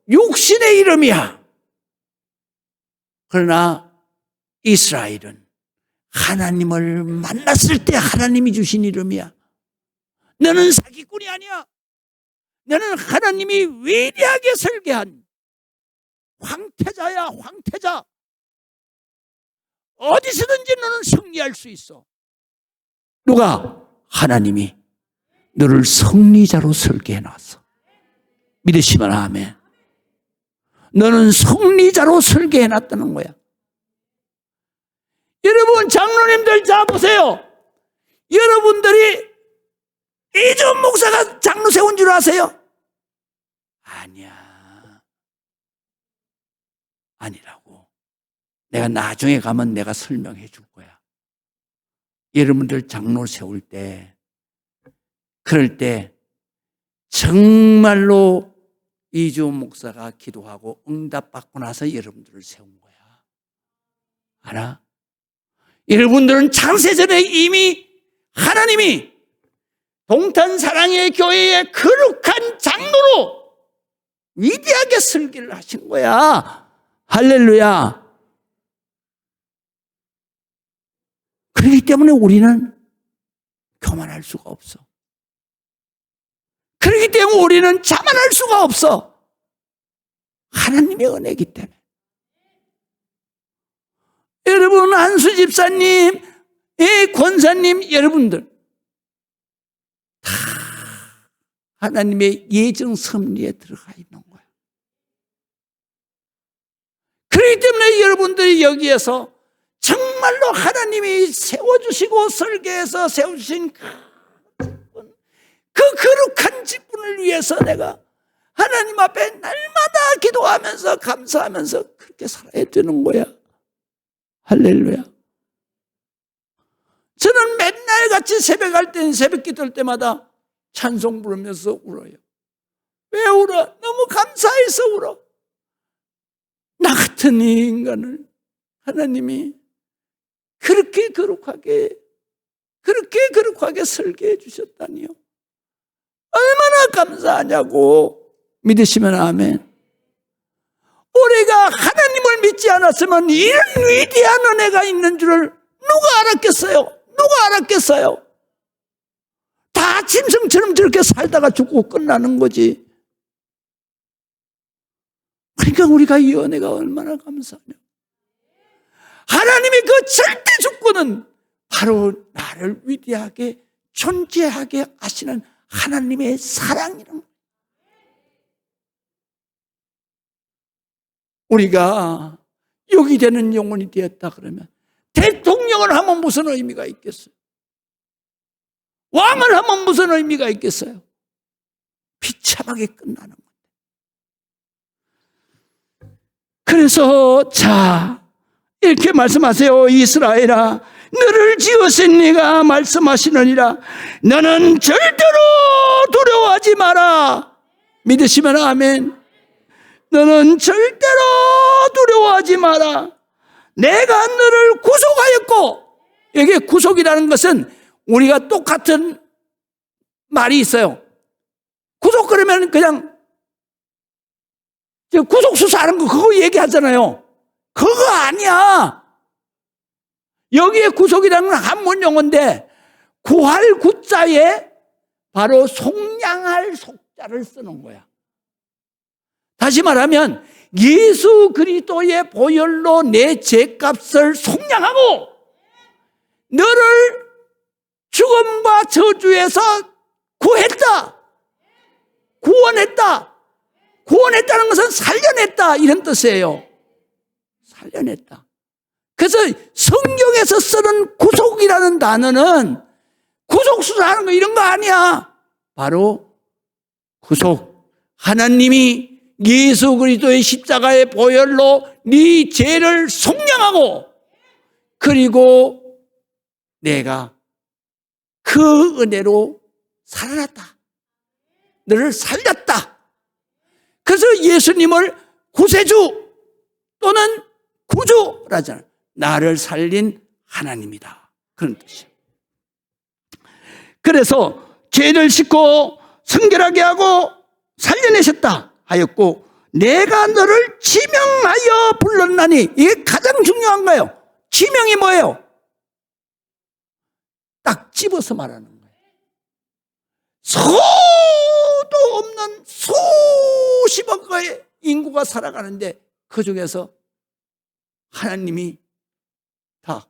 A: 육신의 이름이야. 그러나 이스라엘은 하나님을 만났을 때 하나님이 주신 이름이야. 너는 사기꾼이 아니야. 너는 하나님이 위대하게 설계한 황태자야, 황태자. 어디서든지 너는 승리할 수 있어. 누가? 하나님이 너를 승리자로 설계해놨어. 믿으시면 아멘. 너는 승리자로 설계해놨다는 거야. 여러분 장로님들 자 보세요. 여러분들이 이준 목사가 장로 세운 줄 아세요? 아니야. 아니라고. 내가 나중에 가면 내가 설명해 줄 거야. 여러분들 장로 세울 때, 그럴 때 정말로 이준 목사가 기도하고 응답받고 나서 여러분들을 세운 거야. 알아? 여러분들은 창세전에 이미 하나님이 동탄 사랑의 교회의 거룩한 장로로 위대하게 설계를 하신 거야. 할렐루야. 그렇기 때문에 우리는 교만할 수가 없어. 그렇기 때문에 우리는 자만할 수가 없어. 하나님의 은혜이기 때문에. 여러분, 한수 집사님, 권사님, 여러분들 다 하나님의 예정 섭리에 들어가 있는 거예요. 그렇기 때문에 여러분들이 여기에서 정말로 하나님이 세워주시고 설계해서 세워주신 그 거룩한 직분을 위해서 내가 하나님 앞에 날마다 기도하면서 감사하면서 그렇게 살아야 되는 거야. 할렐루야. 저는 맨날 같이 새벽 할 때는 새벽 기도할 때마다 찬송 부르면서 울어요. 왜 울어? 너무 감사해서 울어. 나 같은 이 인간을 하나님이 그렇게 거룩하게 설계해 주셨다니요. 얼마나 감사하냐고. 믿으시면 아멘. 우리가 하나님을 믿지 않았으면 이런 위대한 은혜가 있는 줄을 누가 알았겠어요? 누가 알았겠어요? 다 짐승처럼 저렇게 살다가 죽고 끝나는 거지. 그러니까 우리가 이 은혜가 얼마나 감사하냐. 하나님의 그 절대 주권은 바로 나를 위대하게 존재하게 하시는 하나님의 사랑이란 거예요. 우리가 여기 되는 영혼이 되었다 그러면 대통령을 하면 무슨 의미가 있겠어요? 왕을 하면 무슨 의미가 있겠어요? 비참하게 끝나는 거예요. 그래서 이렇게 말씀하세요. 이스라엘아, 너를 지으신 네가 말씀하시느니라. 너는 절대로 두려워하지 마라. 믿으시면 아멘. 너는 절대로 두려워하지 마라. 내가 너를 구속하였고, 여기 구속이라는 것은 우리가 똑같은 말이 있어요. 구속 그러면 그냥 구속수사하는 거 그거 얘기하잖아요. 그거 아니야. 여기에 구속이라는 건 한문 용어인데 구할 구자에 바로 속량할 속자를 쓰는 거야. 다시 말하면 예수 그리스도의 보혈로 내 죄값을 속량하고 너를 죽음과 저주에서 구했다. 구원했다. 구원했다는 것은 살려냈다 이런 뜻이에요. 살려냈다. 그래서 성경에서 쓰는 구속이라는 단어는 구속수사하는 거 이런 거 아니야. 바로 구속. 하나님이 예수 그리스도의 십자가의 보혈로 네 죄를 속량하고 그리고 내가 그 은혜로 살아났다. 너를 살렸다. 그래서 예수님을 구세주 또는 구주라잖아요. 나를 살린 하나님이다. 그런 뜻이에요. 그래서 죄를 씻고 성결하게 하고 살려내셨다 하였고 내가 너를 지명하여 불렀나니 이게 가장 중요한 거예요. 지명이 뭐예요? 딱 집어서 말하는 거예요. 소도 없는 수십억의 인구가 살아가는데 그 중에서 하나님이 다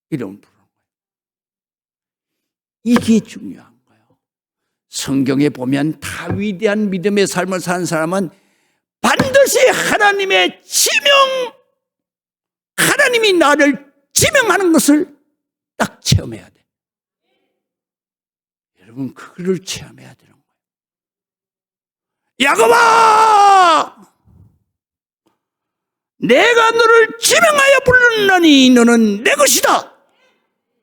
A: 이름을 부르는 거예요. 이게 중요한 거예요. 성경에 보면 다 위대한 믿음의 삶을 사는 사람은 반드시 하나님의 지명, 하나님이 나를 지명하는 것을 딱 체험해야 돼. 여러분 그걸 체험해야 되는 거예요. 야곱아, 내가 너를 지명하여 불렀나니 너는 내 것이다.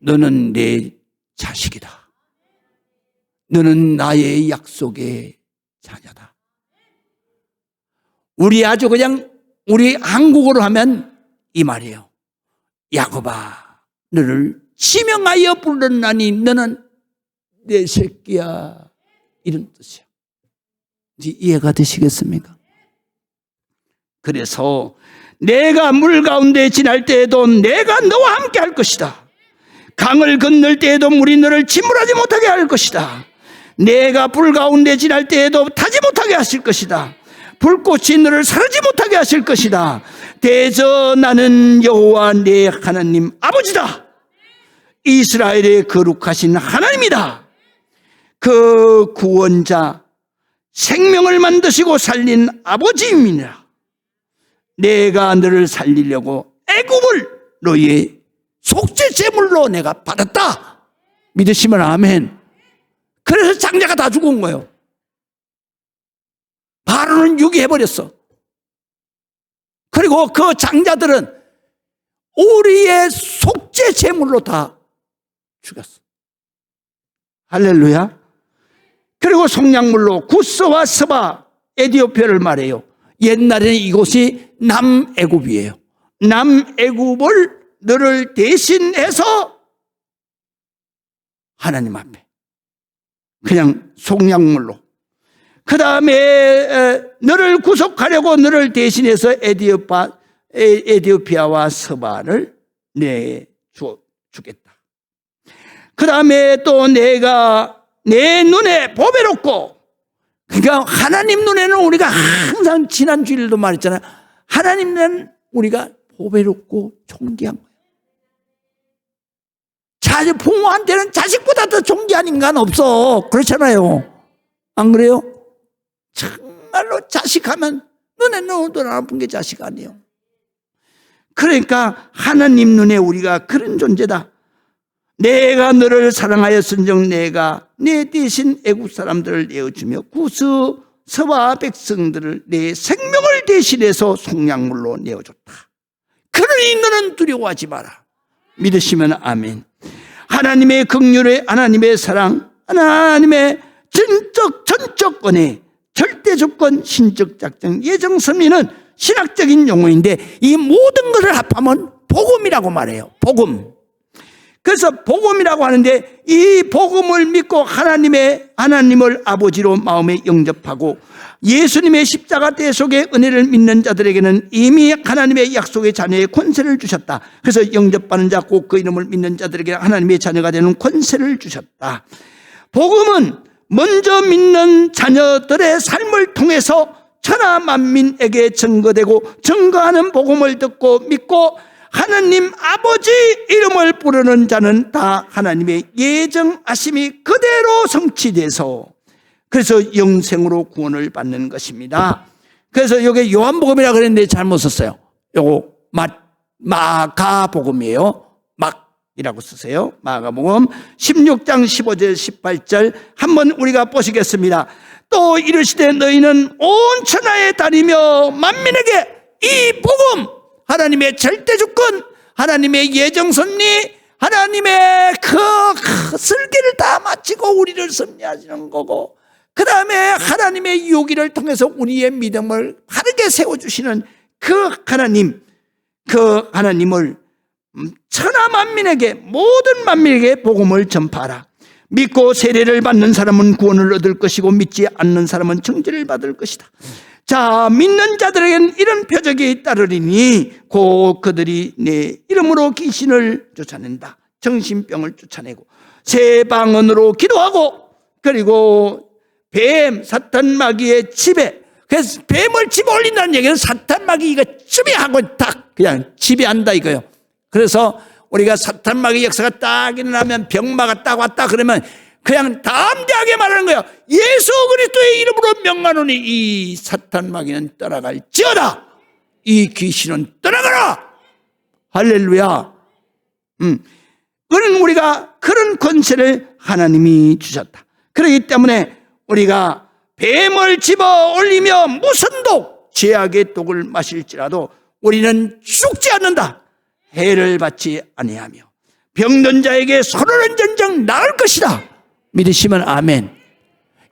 A: 너는 내 자식이다. 너는 나의 약속의 자녀다. 우리 아주 그냥 우리 한국어로 하면 이 말이에요. 야곱아, 너를 지명하여 불렀나니 너는 내 새끼야. 이런 뜻이야. 이제 이해가 되시겠습니까? 그래서 내가 물 가운데 지날 때에도 내가 너와 함께 할 것이다. 강을 건널 때에도 물이 너를 침몰하지 못하게 할 것이다. 내가 불 가운데 지날 때에도 타지 못하게 하실 것이다. 불꽃이 너를 사르지 못하게 하실 것이다. 대저 나는 여호와 내 하나님 아버지다. 이스라엘의 거룩하신 하나님이다. 그 구원자, 생명을 만드시고 살린 아버지입니다. 내가 너를 살리려고 애굽을 너의 속죄 제물로 내가 받았다. 믿으시면 아멘. 그래서 장자가 다 죽은 거예요. 바로는 유기해버렸어. 그리고 그 장자들은 우리의 속죄 제물로 다 죽였어. 할렐루야. 그리고 속량물로 구스와 스바, 에디오피아를 말해요. 옛날에는 이곳이 남애굽이에요. 남애굽을 너를 대신해서 하나님 앞에 그냥 속량물로, 그 다음에 너를 구속하려고 너를 대신해서 에디오피아와 스바를 내주겠다. 그 다음에 또 내가 내 눈에 보배롭고, 그러니까 하나님 눈에는 우리가 항상 지난 주일도 말했잖아요. 하나님 눈에는 우리가 보배롭고 존귀한 거예요. 부모한테는 자식보다 더 존귀한 인간 없어. 그렇잖아요. 안 그래요? 정말로 자식하면 눈에 넣어도 안 아픈 게 자식 아니에요. 그러니까 하나님 눈에 우리가 그런 존재다. 내가 너를 사랑하였은즉 내가 내 대신 애국 사람들을 내어주며 구스 서와 백성들을 내 생명을 대신해서 속량물로 내어줬다. 그러니 너는 두려워하지 마라. 믿으시면 아멘. 하나님의 긍휼의 하나님의 사랑, 하나님의 전적 은혜, 절대 조건, 신적 작정, 예정 섭리는 신학적인 용어인데 이 모든 것을 합하면 복음이라고 말해요. 복음. 그래서 복음이라고 하는데 이 복음을 믿고 하나님을 아버지로 마음에 영접하고 예수님의 십자가 대속의 은혜를 믿는 자들에게는 이미 하나님의 약속의 자녀의 권세를 주셨다. 그래서 영접받는 자 곧 그 이름을 믿는 자들에게 하나님의 자녀가 되는 권세를 주셨다. 복음은 먼저 믿는 자녀들의 삶을 통해서 천하 만민에게 증거되고 증거하는 복음을 듣고 믿고 하나님 아버지 이름을 부르는 자는 다 하나님의 예정하심이 그대로 성취돼서 그래서 영생으로 구원을 받는 것입니다. 그래서 여기 요한복음이라고 그랬는데 잘못 썼어요. 요거 마가복음이에요. 막이라고 쓰세요. 마가복음 16장 15절 18절 한번 우리가 보시겠습니다. 또 이르시되 너희는 온 천하에 다니며 만민에게 이 복음, 하나님의 절대주권, 하나님의 예정섭리, 하나님의 그 설계를 다 마치고 우리를 섭리하시는 거고 그 다음에 하나님의 유기를 통해서 우리의 믿음을 바르게 세워주시는 그 하나님을 천하 만민에게 모든 만민에게 복음을 전파하라. 믿고 세례를 받는 사람은 구원을 얻을 것이고 믿지 않는 사람은 정죄를 받을 것이다. 자, 믿는 자들에게는 이런 표적이 따르리니 곧 그들이 내 이름으로 귀신을 쫓아낸다. 정신병을 쫓아내고 새 방언으로 기도하고 그리고 뱀, 사탄 마귀의 지배. 그래서 뱀을 집어 올린다는 얘기는 사탄 마귀가 지배하고 딱 그냥 지배한다 이거예요. 그래서 우리가 사탄 마귀 역사가 딱 일어나면 병마가 딱 왔다 그러면 그냥 담대하게 말하는 거예요. 예수 그리스도의 이름으로 명하노니 이 사탄 마귀는 떠나갈지어다. 이 귀신은 떠나가라. 할렐루야. 그런 우리가 그런 권세를 하나님이 주셨다. 그렇기 때문에 우리가 뱀을 집어 올리며 무슨 독, 죄악의 독을 마실지라도 우리는 죽지 않는다. 해를 받지 아니하며 병든 자에게 서로는 전정 나을 것이다. 믿으시면 아멘.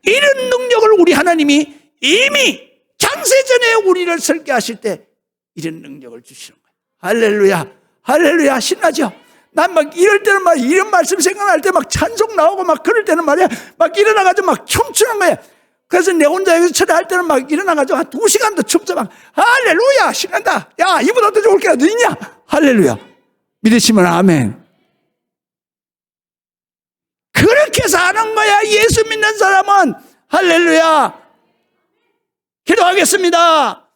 A: 이런 능력을 우리 하나님이 이미 창세전에 우리를 설계하실 때 이런 능력을 주시는 거예요. 할렐루야. 할렐루야. 신나죠? 난 막 이럴 때는 막 이런 말씀 생각날 때 막 찬송 나오고 막 그럴 때는 말이야 막 일어나가지고 막 춤추는 거야. 그래서 내 혼자 여기서 철회할 때는 막 일어나가지고 한 2시간도 춤춰 막 할렐루야 신난다. 야 이보다 더 좋을 게 어디 있냐. 할렐루야. 믿으시면 아멘. 그렇게 사는 거야 예수 믿는 사람은. 할렐루야. 기도하겠습니다.